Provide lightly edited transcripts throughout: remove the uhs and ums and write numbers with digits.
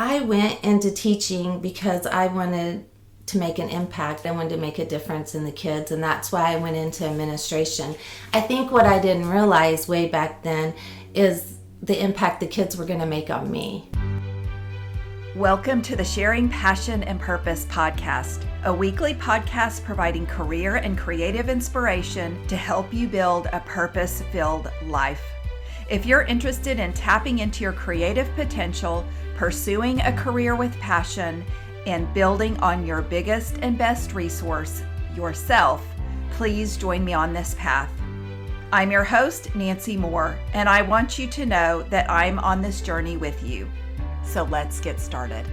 I went into teaching because I wanted to make an impact. I wanted to make a difference in the kids, and that's why I went into administration. I think what I didn't realize way back then is the impact the kids were going to make on me. Welcome to the Sharing Passion and Purpose podcast, a weekly podcast providing career and creative inspiration to help you build a purpose-filled life. If you're interested in tapping into your creative potential, pursuing a career with passion, and building on your biggest and best resource, yourself, please join me on this path. I'm your host, Nancy Moore, and I want you to know that I'm on this journey with you. So let's get started.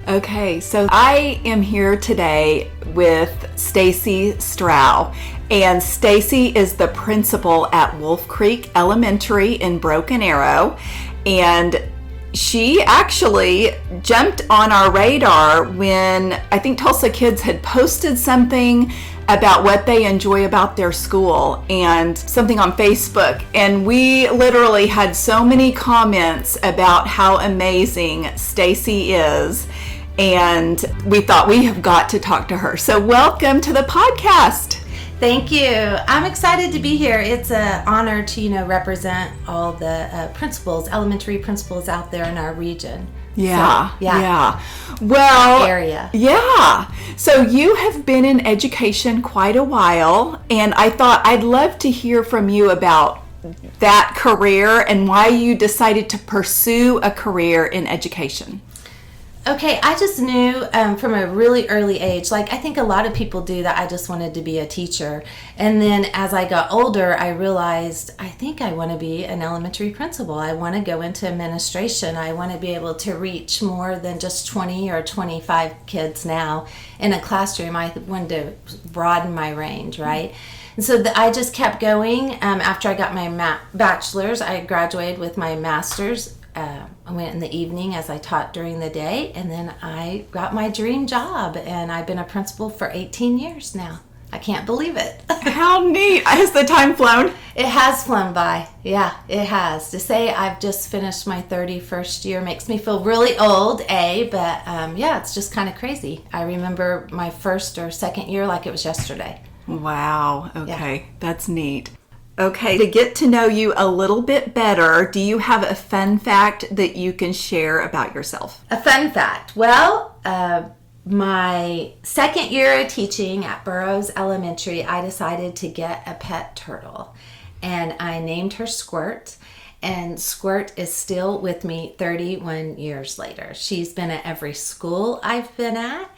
Okay, so I am here today with Stacy Strow, and Stacy is the principal at Wolf Creek Elementary in Broken Arrow, and she actually jumped on our radar when I think Tulsa Kids had posted something about what they enjoy about their school and something on Facebook. And we literally had so many comments about how amazing Stacy is. And we thought we have got to talk to her. So welcome to the podcast. Thank you. I'm excited to be here. It's an honor to, represent all the principals, elementary principals out there in our region. Yeah. Well, area. Yeah. So you have been in education quite a while, and I thought I'd love to hear from you about that career and why you decided to pursue a career in education. Okay, I just knew from a really early age, like I think a lot of people do, that I just wanted to be a teacher. And then as I got older, I realized I think I want to be an elementary principal. I want to go into administration. I want to be able to reach more than just 20 or 25 kids now in a classroom. I wanted to broaden my range, right? And so I just kept going. After I got my bachelor's, I graduated with my master's. I went in the evening as I taught during the day, and then I got my dream job, and I've been a principal for 18 years now. I can't believe it. How neat. Has the time flown? It has flown by. Yeah, it has. To say I've just finished my 31st year makes me feel really old, but it's just kind of crazy. I remember my first or second year like it was yesterday. Wow. Okay. Yeah. That's neat. Okay, to get to know you a little bit better, do you have a fun fact that you can share about yourself? A fun fact? Well, my second year of teaching at Burroughs Elementary, I decided to get a pet turtle, and I named her Squirt, and Squirt is still with me 31 years later. She's been at every school I've been at,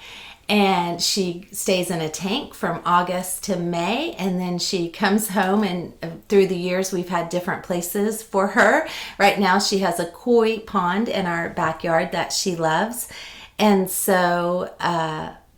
and she stays in a tank from August to May, and then she comes home, and through the years we've had different places for her. Right now she has a koi pond in our backyard that she loves, and so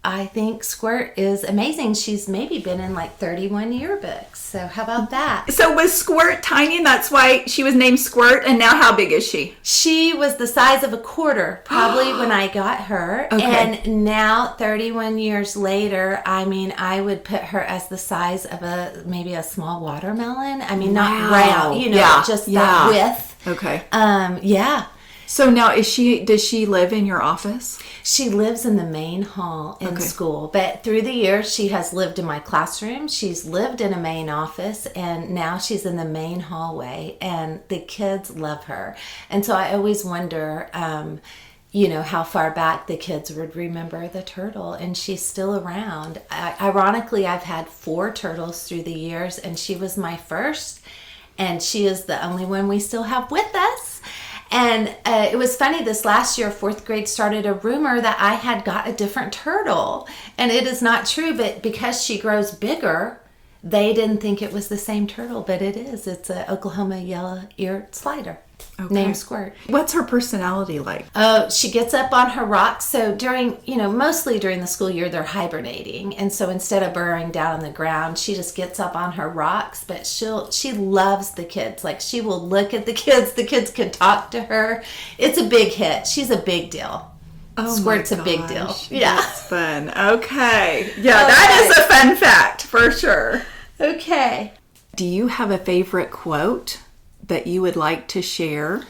I think Squirt is amazing. She's maybe been in like 31 yearbooks, so how about that? So was Squirt tiny, and that's why she was named Squirt, and now how big is she? She was the size of a quarter probably when I got her, okay. And now 31 years later, I would put her as the size of maybe a small watermelon. Not round, just that width. Okay. Yeah. So now does she live in your office? She lives in the main hall in school, but through the years she has lived in my classroom. She's lived in a main office, and now she's in the main hallway, and the kids love her. And so I always wonder, how far back the kids would remember the turtle, and she's still around. Ironically, I've had 4 turtles through the years, and she was my first, and she is the only one we still have with us. And it was funny, this last year, 4th grade started a rumor that I had got a different turtle. And it is not true, but because she grows bigger, they didn't think it was the same turtle, but it is. It's an Oklahoma yellow-eared slider named Squirt. What's her personality like? Oh, she gets up on her rocks. So mostly during the school year, they're hibernating. And so instead of burrowing down on the ground, she just gets up on her rocks. But she loves the kids. Like, she will look at the kids. The kids can talk to her. It's a big hit. She's a big deal. Oh, Squirt's a big deal. Yeah. That's fun. Okay. Yeah, that is a fun fact for sure. Okay. Do you have a favorite quote that you would like to share?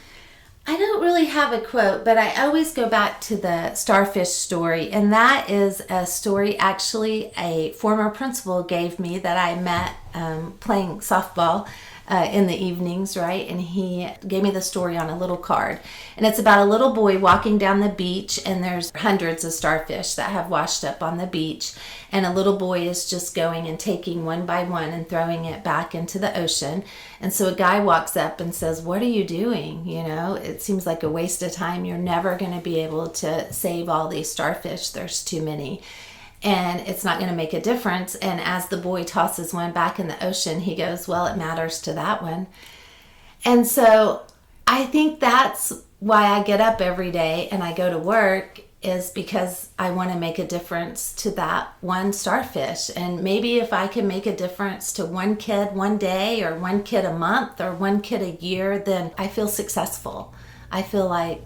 I don't really have a quote, but I always go back to the starfish story. And that is a story actually a former principal gave me that I met playing softball in the evenings, right? And he gave me the story on a little card. And it's about a little boy walking down the beach, and there's hundreds of starfish that have washed up on the beach. And a little boy is just going and taking one by one and throwing it back into the ocean. And so a guy walks up and says, "What are you doing? You know, it seems like a waste of time. You're never going to be able to save all these starfish. There's too many. And it's not going to make a difference." And as the boy tosses one back in the ocean, he goes, "Well, it matters to that one." And so I think that's why I get up every day and I go to work, is because I want to make a difference to that one starfish. And maybe if I can make a difference to one kid one day, or one kid a month, or one kid a year, then I feel successful. I feel like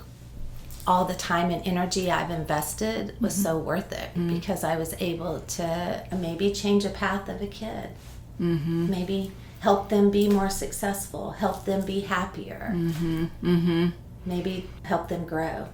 all the time and energy I've invested was so worth it, because I was able to maybe change a path of a kid, maybe help them be more successful, help them be happier, maybe help them grow.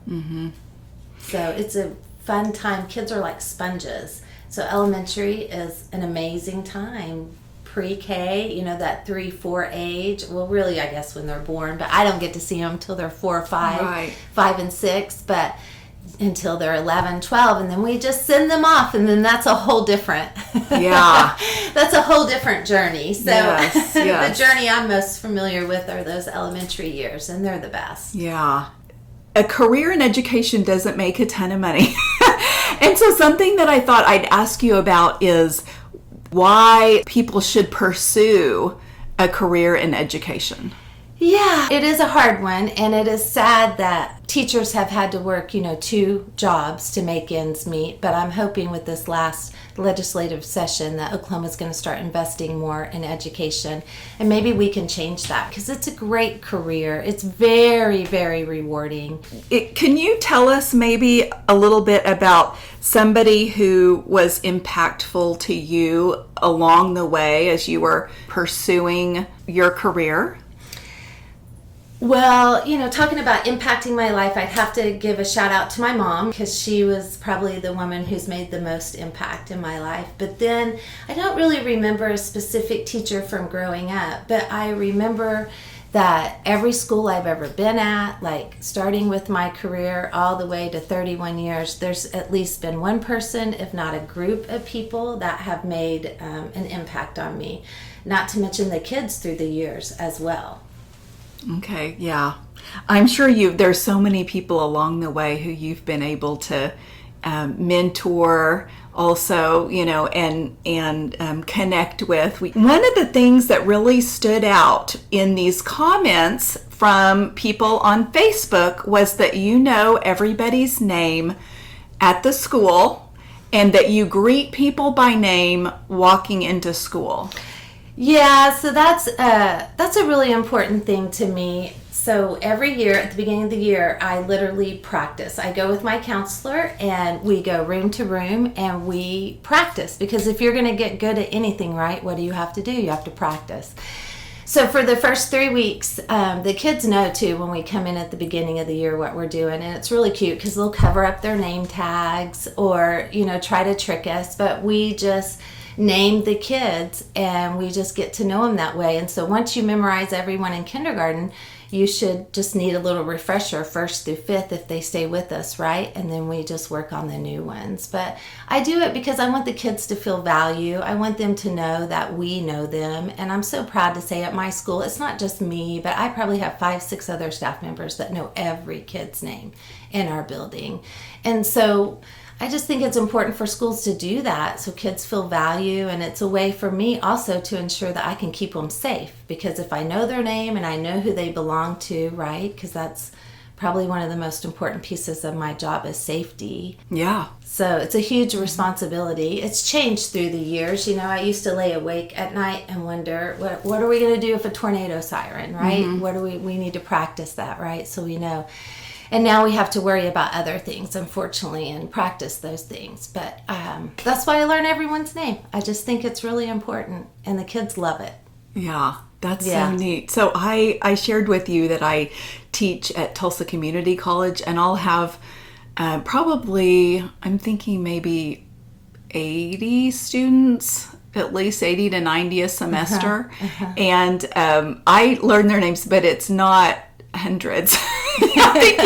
So it's a fun time. Kids are like sponges. So elementary is an amazing time. Pre-K, you know, that 3-4 age. Well, really, I guess when they're born, but I don't get to see them till they're 4 or 5, Right. 5 and 6, but until they're 11, 12, and then we just send them off, and then that's a whole different, Yeah. that's a whole different journey. So Yes, yes. the journey I'm most familiar with are those elementary years, and they're the best. Yeah. A career in education doesn't make a ton of money. And so something that I thought I'd ask you about is why people should pursue a career in education. Yeah, it is a hard one, and it is sad that teachers have had to work, 2 jobs to make ends meet. But I'm hoping with this last legislative session that Oklahoma's going to start investing more in education, and maybe we can change that, because it's a great career. It's very, very rewarding. Can you tell us maybe a little bit about somebody who was impactful to you along the way as you were pursuing your career? Well, talking about impacting my life, I'd have to give a shout out to my mom, because she was probably the woman who's made the most impact in my life. But then I don't really remember a specific teacher from growing up, but I remember that every school I've ever been at, like starting with my career all the way to 31 years, there's at least been one person, if not a group of people, that have made an impact on me, not to mention the kids through the years as well. Okay, yeah. I'm sure there's so many people along the way who you've been able to mentor also, and connect with. One of the things that really stood out in these comments from people on Facebook was that you know everybody's name at the school, and that you greet people by name walking into school. Yeah, so that's a really important thing to me. So every year at the beginning of the year, I literally practice. I go with my counselor, and we go room to room and we practice, because if you're going to get good at anything, right, what do you have to do? You have to practice. So for the first 3 weeks, the kids know too when we come in at the beginning of the year what we're doing, and it's really cute because they'll cover up their name tags or try to trick us, but we just name the kids and we just get to know them that way. And so once you memorize everyone in kindergarten, you should just need a little refresher 1st through 5th if they stay with us, right? And then we just work on the new ones. But I do it because I want the kids to feel value. I want them to know that we know them. And I'm so proud to say at my school, it's not just me, but I probably have 5-6 other staff members that know every kid's name in our building. And so I just think it's important for schools to do that so kids feel value, and it's a way for me also to ensure that I can keep them safe, because if I know their name and I know who they belong to, right, because that's probably one of the most important pieces of my job is safety. Yeah. So it's a huge responsibility. It's changed through the years. I used to lay awake at night and wonder, what are we going to do if a tornado siren, right? What do we need to practice that, right? So we know. And now we have to worry about other things, unfortunately, and practice those things. But that's why I learn everyone's name. I just think it's really important, and the kids love it. Yeah. That's so neat. So I shared with you that I teach at Tulsa Community College, and I'll have probably, I'm thinking maybe 80 students, at least 80 to 90 a semester. And I learn their names, but it's not hundreds. I think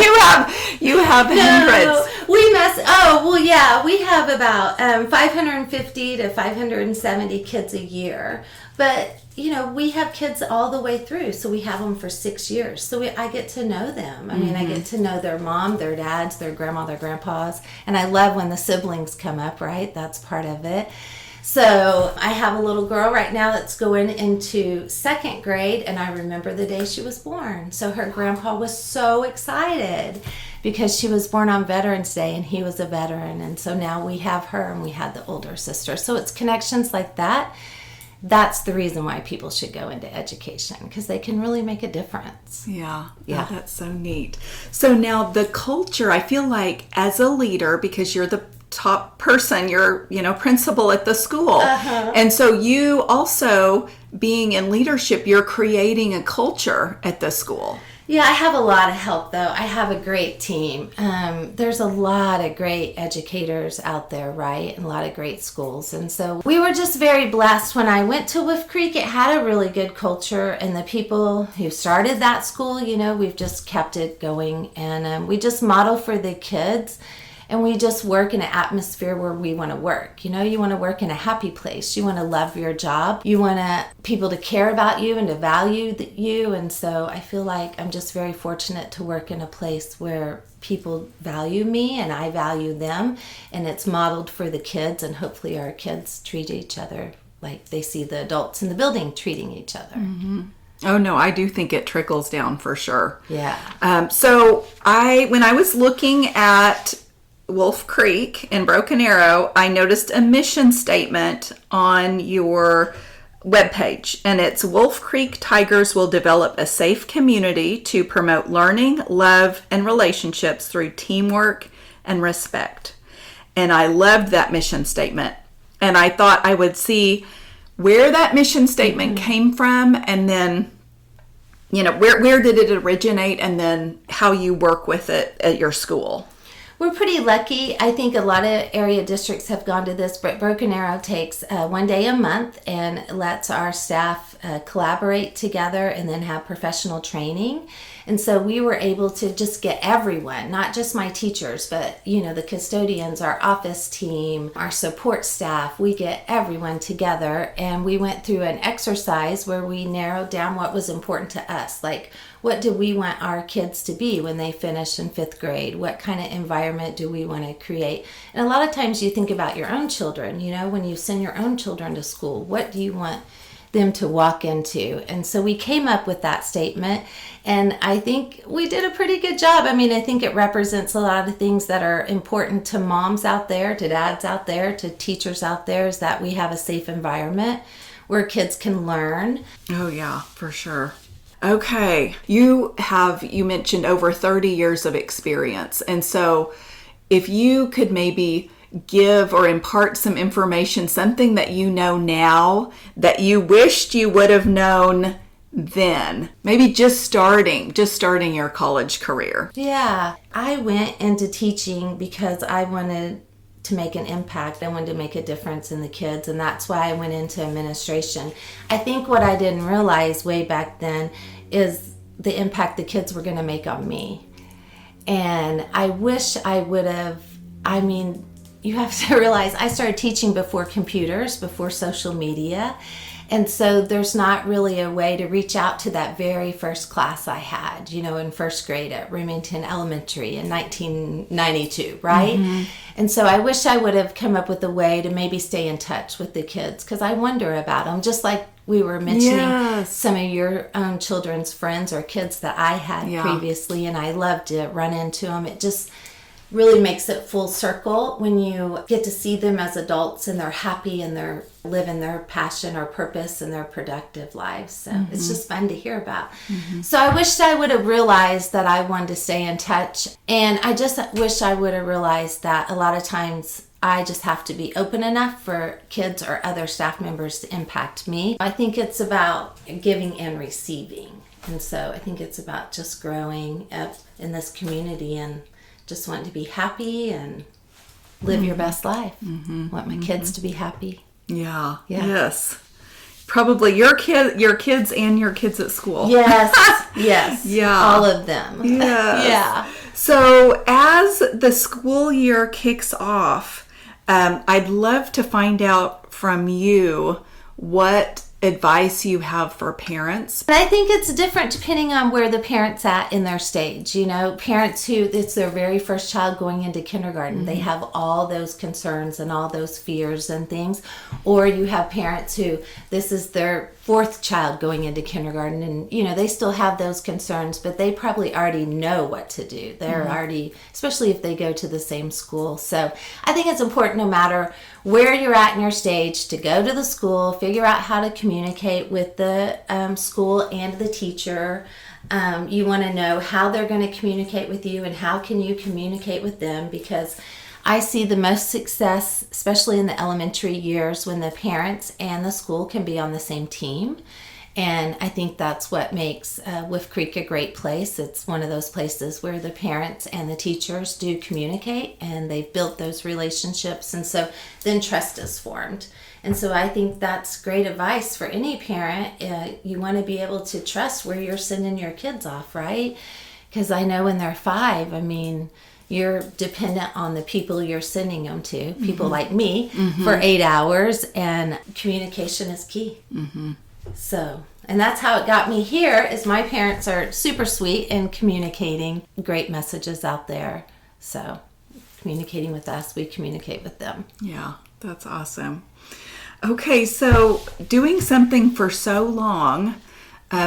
you have hundreds. We have about 550 to 570 kids a year. But, we have kids all the way through. So we have them for 6 years. So I get to know them. I mean, I get to know their mom, their dads, their grandma, their grandpas. And I love when the siblings come up, right? That's part of it. So I have a little girl right now that's going into 2nd grade, and I remember the day she was born. So her grandpa was so excited because she was born on Veterans Day, and he was a veteran. And so now we have her, and we had the older sister. So it's connections like that. That's the reason why people should go into education, because they can really make a difference. Yeah, that's so neat. So now the culture, I feel like as a leader, because you're the top person, you're principal at the school, and so you also, being in leadership, you're creating a culture at the school. Yeah, I have a lot of help, though. I have a great team. There's a lot of great educators out there, right? And a lot of great schools. And so we were just very blessed. When I went to Wolf Creek, it had a really good culture. And the people who started that school, we've just kept it going. And we just model for the kids. And we just work in an atmosphere where we want to work. You want to work in a happy place. You want to love your job. You want people to care about you and to value you. And so I feel like I'm just very fortunate to work in a place where people value me and I value them. And it's modeled for the kids. And hopefully our kids treat each other like they see the adults in the building treating each other. Mm-hmm. Oh, no, I do think it trickles down for sure. Yeah. So when I was looking at Wolf Creek in Broken Arrow, I noticed a mission statement on your webpage, and it's Wolf Creek Tigers will develop a safe community to promote learning, love, and relationships through teamwork and respect. And I loved that mission statement. And I thought I would see where that mission statement came from, and then, where did it originate, and then how you work with it at your school. We're pretty lucky. I think a lot of area districts have gone to this, but Broken Arrow takes 1 day a month and lets our staff collaborate together and then have professional training. And so we were able to just get everyone, not just my teachers, but the custodians, our office team, our support staff. We get everyone together, and we went through an exercise where we narrowed down what was important to us. Like, what do we want our kids to be when they finish in 5th grade? What kind of environment do we want to create? And a lot of times you think about your own children, when you send your own children to school, what do you want them to walk into? And so we came up with that statement, and I think we did a pretty good job. I mean, I think it represents a lot of things that are important to moms out there, to dads out there, to teachers out there, is that we have a safe environment where kids can learn. Oh yeah, for sure. Okay, you mentioned over 30 years of experience. And so if you could maybe give or impart some information, something that you know now that you wished you would have known then, maybe just starting your college career. Yeah, I went into teaching because I wanted to make an impact. I wanted to make a difference in the kids, and that's why I went into administration. I think what I didn't realize way back then is the impact the kids were going to make on me. And I wish I would have, you have to realize I started teaching before computers, before social media. And so there's not really a way to reach out to that very first class I had, in 1st grade at Remington Elementary in 1992, right? Mm-hmm. And so I wish I would have come up with a way to maybe stay in touch with the kids, because I wonder about them, just like we were mentioning some of your own children's friends or kids that I had previously, and I love to run into them. It just really makes it full circle when you get to see them as adults and they're happy and they're living their passion or purpose and their productive lives. So it's just fun to hear about. So I wish I would have realized that I wanted to stay in touch. And I just wish I would have realized that a lot of times I just have to be open enough for kids or other staff members to impact me. I think it's about giving and receiving. And so I think it's about just growing up in this community and just wanting to be happy and live your best life. Want my kids to be happy. Yeah. Yes. Probably your kids and your kids at school. Yes. Yes. Yeah. All of them. Yes. Yeah. So as the school year kicks off, I'd love to find out from you what advice you have for parents. And I think it's different depending on where the parent's at in their stage. Parents who it's their very first child going into kindergarten, they have all those concerns and all those fears and things. Or you have parents who this is their fourth child going into kindergarten, and they still have those concerns, but they probably already know what to do. They're already, especially if they go to the same school. So I think it's important, no matter where you're at in your stage, to go to the school, figure out how to communicate with the school and the teacher. You want to know how they're going to communicate with you and how can you communicate with them, because I see the most success, especially in the elementary years, when the parents and the school can be on the same team. And I think that's what makes Wolf Creek a great place. It's one of those places where the parents and the teachers do communicate, and they've built those relationships, and so then trust is formed. And so I think that's great advice for any parent. You want to be able to trust where you're sending your kids off, right? Because I know when they're 5, you're dependent on the people you're sending them to, people like me, for 8 hours, and communication is key. So, and that's how it got me here, is my parents are super sweet in communicating great messages out there. So, communicating with us, we communicate with them. Yeah, that's awesome. Okay, so doing something for so long,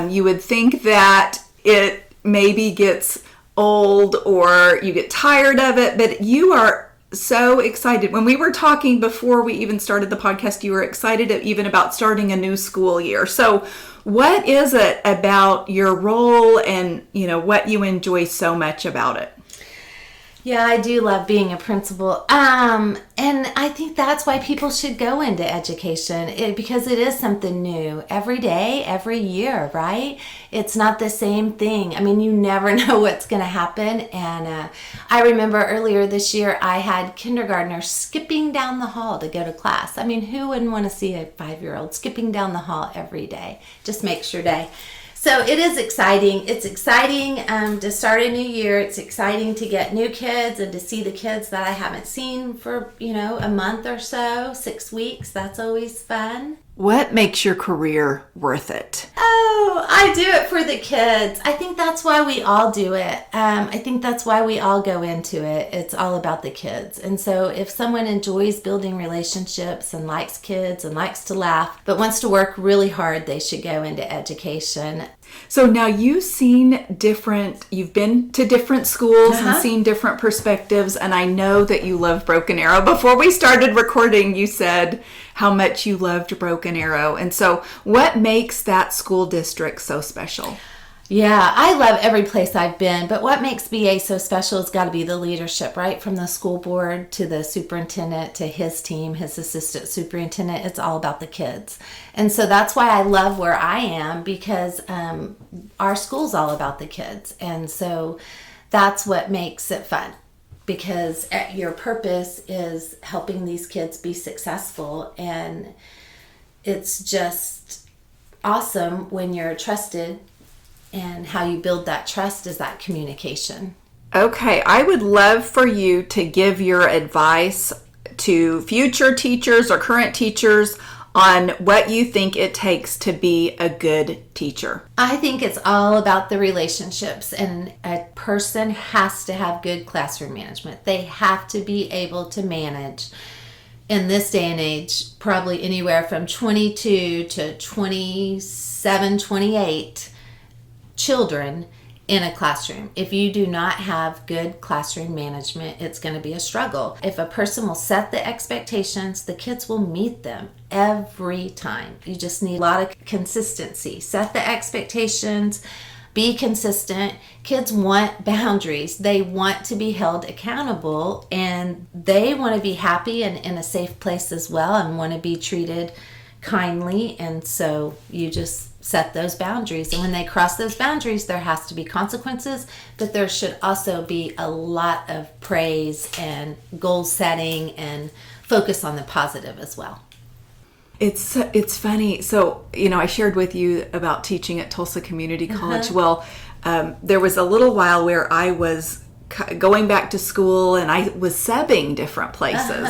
you would think that it maybe gets old or you get tired of it, but you are so excited. When we were talking before we even started the podcast, you were excited even about starting a new school year. So what is it about your role and what you enjoy so much about it? Yeah, I do love being a principal. And I think that's why people should go into education, because it is something new every day, every year, right? It's not the same thing. You never know what's going to happen. And I remember earlier this year, I had kindergartners skipping down the hall to go to class. Who wouldn't want to see a 5-year-old skipping down the hall every day? Just makes your day. So it is exciting. It's exciting to start a new year. It's exciting to get new kids and to see the kids that I haven't seen for, a month or so, 6 weeks. That's always fun. What makes your career worth it? Oh, I do it for the kids. I think that's why we all do it. I think that's why we all go into it. It's all about the kids. And so if someone enjoys building relationships and likes kids and likes to laugh, but wants to work really hard, they should go into education. So now you've been to different schools and seen different perspectives, and I know that you love Broken Arrow. Before we started recording, you said how much you loved Broken Arrow. And so what makes that school district so special? Yeah, I love every place I've been, but what makes BA so special has got to be the leadership, right? From the school board to the superintendent to his team, his assistant superintendent, it's all about the kids. And so that's why I love where I am, because our school's all about the kids. And so that's what makes it fun, because your purpose is helping these kids be successful. And it's just awesome when you're trusted. And how you build that trust is that communication. Okay, I would love for you to give your advice to future teachers or current teachers on what you think it takes to be a good teacher. I think it's all about the relationships, and a person has to have good classroom management. They have to be able to manage, in this day and age, probably anywhere from 22 to 27, 28 children in a classroom. If you do not have good classroom management, it's going to be a struggle. If a person will set the expectations, the kids will meet them every time. You just need a lot of consistency. Set the expectations, be consistent. Kids want boundaries. They want to be held accountable, and they want to be happy and in a safe place as well, and want to be treated kindly. And so you just set those boundaries, and when they cross those boundaries, there has to be consequences, but there should also be a lot of praise and goal setting and focus on the positive as well. It's funny. So, I shared with you about teaching at Tulsa Community College. Well, there was a little while where I was going back to school, and I was subbing different places.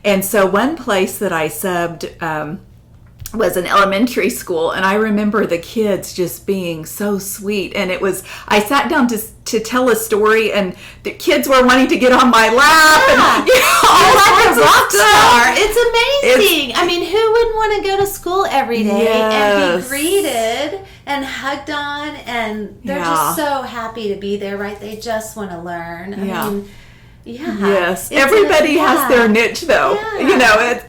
And so one place that I subbed was an elementary school, and I remember the kids just being so sweet. And I sat down to tell a story, and the kids were wanting to get on my lap, and all like a rock star. It's amazing. I mean, who wouldn't want to go to school every day and be greeted and hugged on, and they're just so happy to be there, right? They just want to learn. I mean, yes, everybody has their niche, though.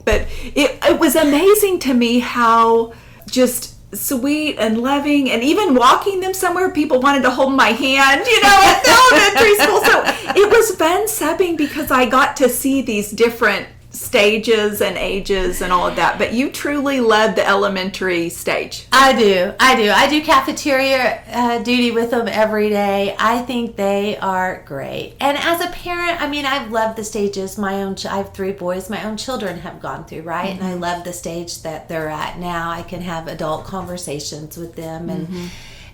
But it was amazing to me how just sweet and loving, and even walking them somewhere, people wanted to hold my hand, at the elementary school. So it was fun subbing because I got to see these different stages and ages and all of that. But you truly led the elementary stage. I do cafeteria duty with them every day. I think they are great. And as a parent, I mean, I've loved the stages I have 3 boys my own children have gone through, right? And I love the stage that they're at now. I can have adult conversations with them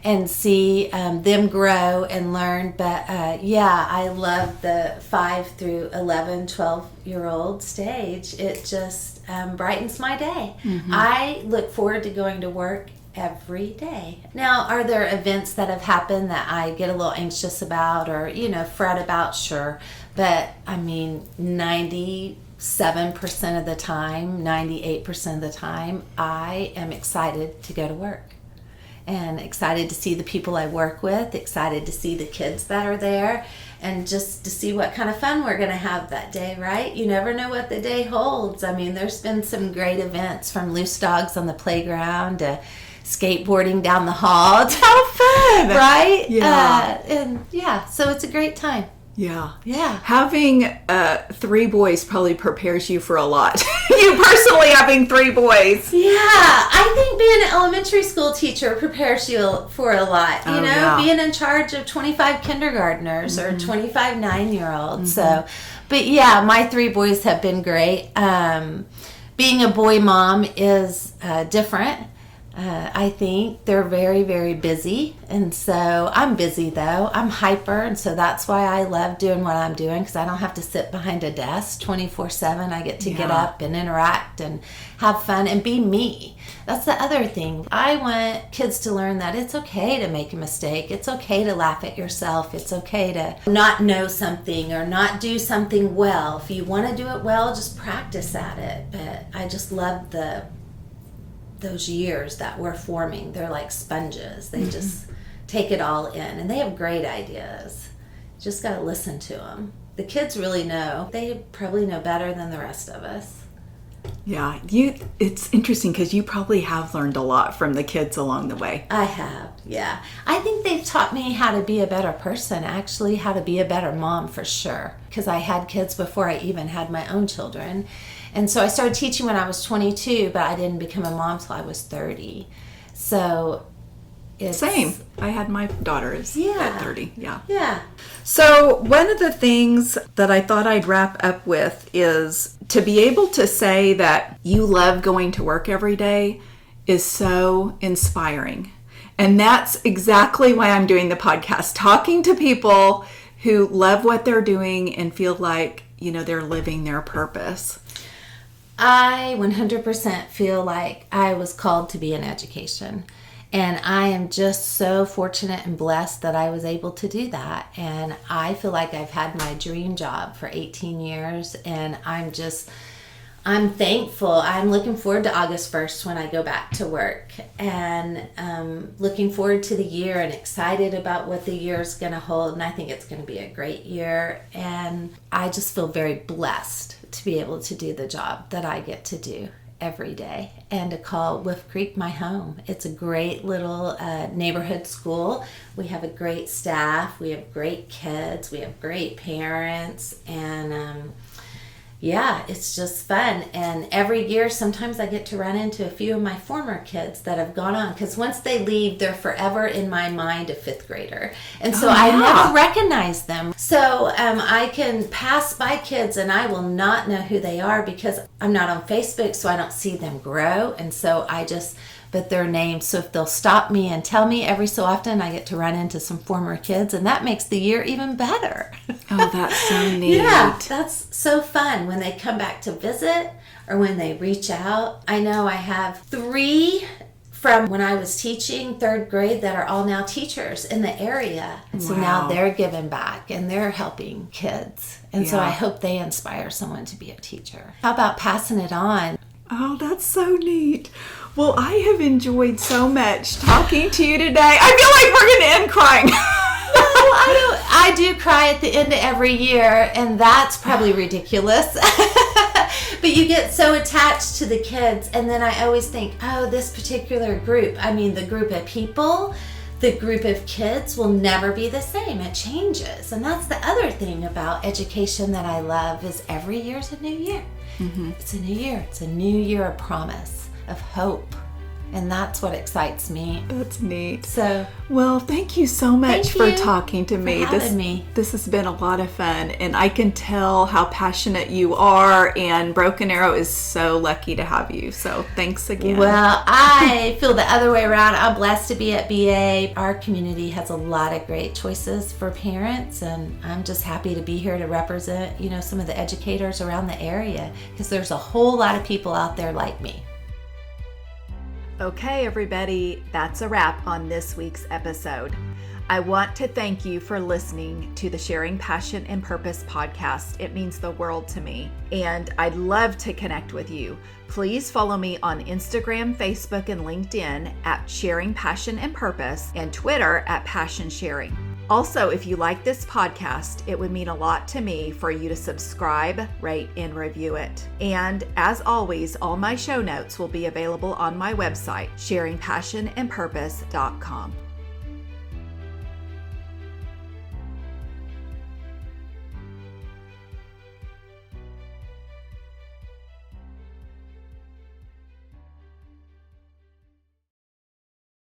and see them grow and learn. But I love the 5 through 11, 12-year-old stage. It just brightens my day. I look forward to going to work every day. Now, are there events that have happened that I get a little anxious about or, fret about? Sure. But I mean, 97% of the time, 98% of the time, I am excited to go to work. And excited to see the people I work with, excited to see the kids that are there, and just to see what kind of fun we're going to have that day, right? You never know what the day holds. I mean, there's been some great events, from loose dogs on the playground to skateboarding down the hall. How fun! Right? Yeah. So it's a great time. Yeah. Having 3 boys probably prepares you for a lot. You personally having 3 boys. Yeah, I think being an elementary school teacher prepares you for a lot. Being in charge of 25 kindergartners or 25 9-year-olds. So, but yeah, my 3 boys have been great. Being a boy mom is different. I think they're very, very busy. And so I'm busy, though. I'm hyper. And so that's why I love doing what I'm doing, because I don't have to sit behind a desk 24/7. I get to get up and interact and have fun and be me. That's the other thing. I want kids to learn that it's okay to make a mistake. It's okay to laugh at yourself. It's okay to not know something or not do something well. If you want to do it well, just practice at it. But I just love those years that we're forming. They're like sponges. They just take it all in, and they have great ideas. Just got to listen to them. The kids really know. They probably know better than the rest of us. Yeah, it's interesting because you probably have learned a lot from the kids along the way. I have, yeah. I think they've taught me how to be a better person, actually, how to be a better mom for sure, because I had kids before I even had my own children. And so I started teaching when I was 22, but I didn't become a mom till I was 30. So it's... Same. I had my daughters at 30. Yeah. So one of the things that I thought I'd wrap up with is to be able to say that you love going to work every day is so inspiring. And that's exactly why I'm doing the podcast, talking to people who love what they're doing and feel like, they're living their purpose. I 100% feel like I was called to be in education. And I am just so fortunate and blessed that I was able to do that. And I feel like I've had my dream job for 18 years. And I'm thankful. I'm looking forward to August 1st when I go back to work. And looking forward to the year and excited about what the year is going to hold. And I think it's going to be a great year. And I just feel very blessed to be able to do the job that I get to do. every day and to call Wolf Creek my home. It's a great little neighborhood school. We have a great staff. We have great kids. We have great parents. And yeah, it's just fun. And every year, sometimes I get to run into a few of my former kids that have gone on. Because once they leave, they're forever in my mind a fifth grader. And so I never recognize them. So I can pass by kids and I will not know who they are because I'm not on Facebook, so I don't see them grow. And so I just... but their names. So if they'll stop me and tell me every so often, I get to run into some former kids, and that makes the year even better. Oh, that's so neat. Yeah, that's so fun when they come back to visit or when they reach out. I know I have 3 from when I was teaching 3rd grade that are all now teachers in the area. And so now they're giving back and they're helping kids. And so I hope they inspire someone to be a teacher. How about passing it on? Oh, that's so neat. Well, I have enjoyed so much talking to you today. I feel like we're going to end crying. No, I do cry at the end of every year, and that's probably ridiculous. But you get so attached to the kids, and then I always think, oh, this particular group, I mean, the group of people, the group of kids will never be the same. It changes. And that's the other thing about education that I love is every year's a new year. Mm-hmm. It's a new year. It's a new year of promise, of hope. And that's what excites me. That's neat. So, well, thank you so much for talking to me. Me. This has been a lot of fun, and I can tell how passionate you are, and Broken Arrow is so lucky to have you. So thanks again. Well, I feel the other way around. I'm blessed to be at BA. Our community has a lot of great choices for parents, and I'm just happy to be here to represent, some of the educators around the area, because there's a whole lot of people out there like me. Okay, everybody, that's a wrap on this week's episode. I want to thank you for listening to the Sharing Passion and Purpose podcast. It means the world to me, and I'd love to connect with you. Please follow me on Instagram, Facebook, and LinkedIn at Sharing Passion and Purpose, and Twitter at Passion Sharing. Also, if you like this podcast, it would mean a lot to me for you to subscribe, rate, and review it. And as always, all my show notes will be available on my website, sharingpassionandpurpose.com.